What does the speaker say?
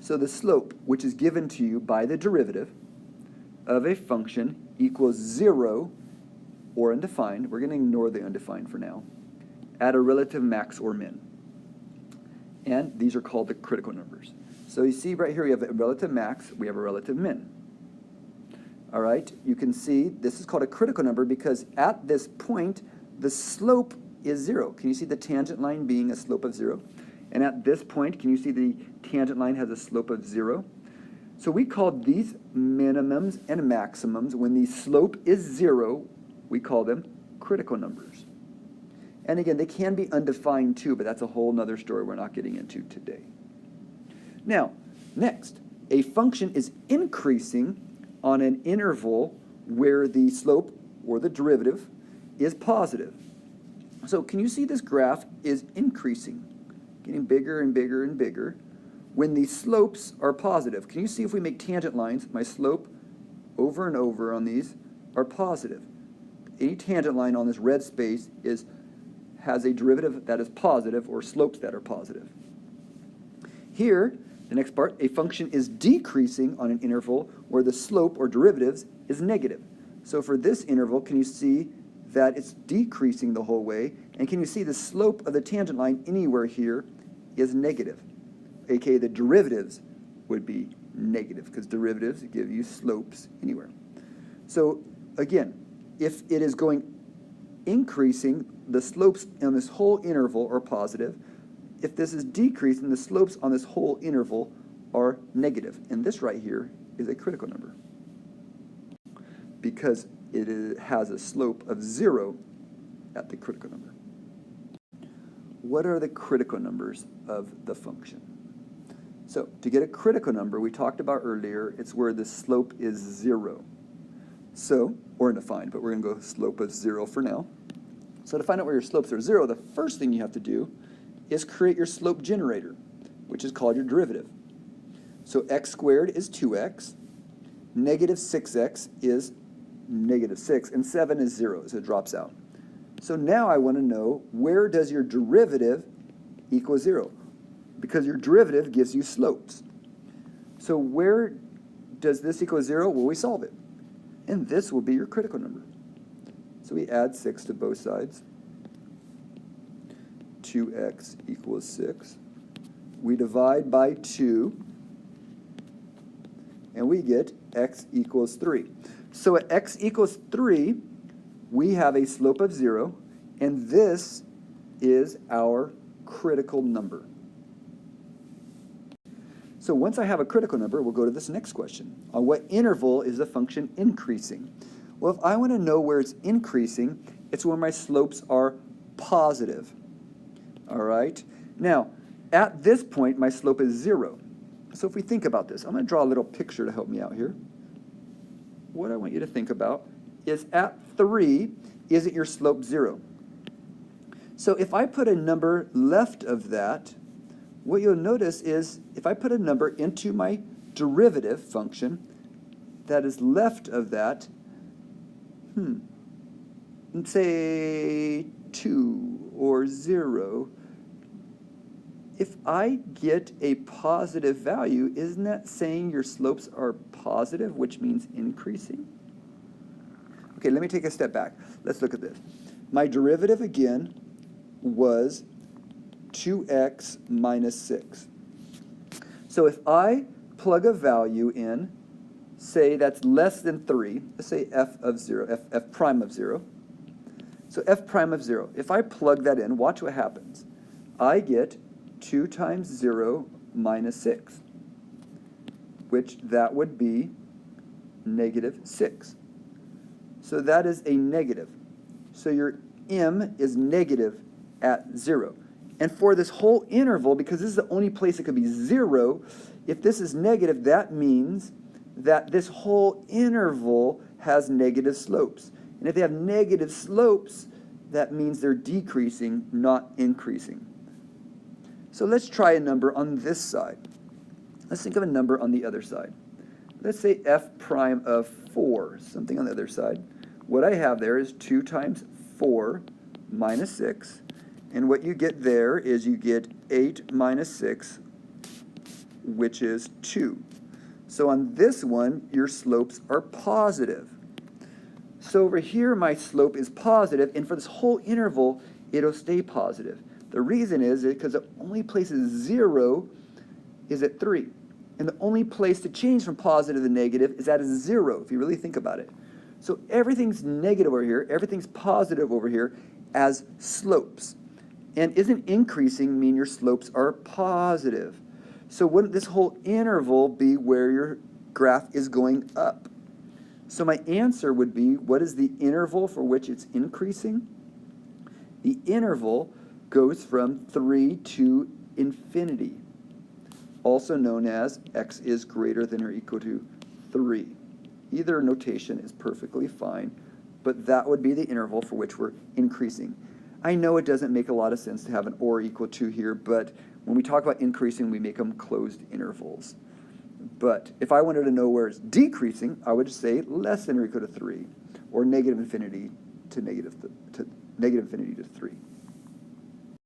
So the slope, which is given to you by the derivative of a function, equals 0 or undefined. We're going to ignore the undefined for now, at a relative max or min. And these are called the critical numbers. So you see right here we have a relative max, we have a relative min. All right, you can see this is called a critical number because at this point the slope is 0. Can you see the tangent line being a slope of 0? And at this point, can you see the tangent line has a slope of 0? So we call these minimums and maximums, when the slope is 0, we call them critical numbers. And again, they can be undefined too, but that's a whole nother story we're not getting into today. Now, next, a function is increasing on an interval where the slope or the derivative is positive. So can you see this graph is increasing, getting bigger and bigger and bigger when the slopes are positive? Can you see if we make tangent lines, my slope over and over on these are positive. Any tangent line on this red space has a derivative that is positive or slopes that are positive. Here, the next part, a function is decreasing on an interval where the slope or derivatives is negative. So for this interval, can you see that it's decreasing the whole way? And can you see the slope of the tangent line anywhere here is negative? AKA the derivatives would be negative because derivatives give you slopes anywhere. So again, if it is going increasing, the slopes on this whole interval are positive. If this is decreasing, the slopes on this whole interval are negative. And this right here is a critical number because it has a slope of 0 at the critical number. What are the critical numbers of the function? So to get a critical number, we talked about earlier, it's where the slope is 0. So, or undefined, but we're going to go slope of 0 for now. So to find out where your slopes are 0, the first thing you have to do is create your slope generator, which is called your derivative. So x squared is 2x, negative 6x is negative 6, and 7 is 0, so it drops out. So now I want to know, where does your derivative equal 0? Because your derivative gives you slopes. So where does this equal 0? Well, we solve it. And this will be your critical number. So we add 6 to both sides. 2x equals 6. We divide by 2. And we get x equals 3. So at x equals 3, we have a slope of 0. And this is our critical number. So once I have a critical number, we'll go to this next question. On what interval is the function increasing? Well, if I want to know where it's increasing, it's when my slopes are positive. All right? Now, at this point, my slope is 0. So if we think about this, I'm going to draw a little picture to help me out here. What I want you to think about is at 3, isn't your slope 0? So if I put a number left of that, what you'll notice is if I put a number into my derivative function that is left of that, say 2 or 0, if I get a positive value, isn't that saying your slopes are positive, which means increasing? Okay, let me take a step back. Let's look at this. My derivative, again, was 2x minus 6. So if I plug a value in, say that's less than 3, let's say f of 0, f prime of 0. So f prime of 0, if I plug that in, watch what happens. I get 2 times 0 minus 6, which that would be negative 6. So that is a negative. So your m is negative at 0. And for this whole interval, because this is the only place it could be 0, if this is negative, that means that this whole interval has negative slopes. And if they have negative slopes, that means they're decreasing, not increasing. So let's try a number on this side. Let's think of a number on the other side. Let's say f prime of 4, something on the other side. What I have there is 2 times 4 minus 6. And what you get there is you get 8 minus 6, which is 2. So on this one, your slopes are positive. So over here, my slope is positive, and for this whole interval, it'll stay positive. The reason is because the only place is 0 is at 3. And the only place to change from positive to negative is at a 0, if you really think about it. So everything's negative over here, everything's positive over here as slopes. And isn't increasing mean your slopes are positive? So wouldn't this whole interval be where your graph is going up? So my answer would be, what is the interval for which it's increasing? The interval goes from 3 to infinity, also known as x is greater than or equal to 3. Either notation is perfectly fine, but that would be the interval for which we're increasing. I know it doesn't make a lot of sense to have an or equal to here, but when we talk about increasing, we make them closed intervals. But if I wanted to know where it's decreasing, I would just say less than or equal to 3, or negative infinity to negative infinity to 3.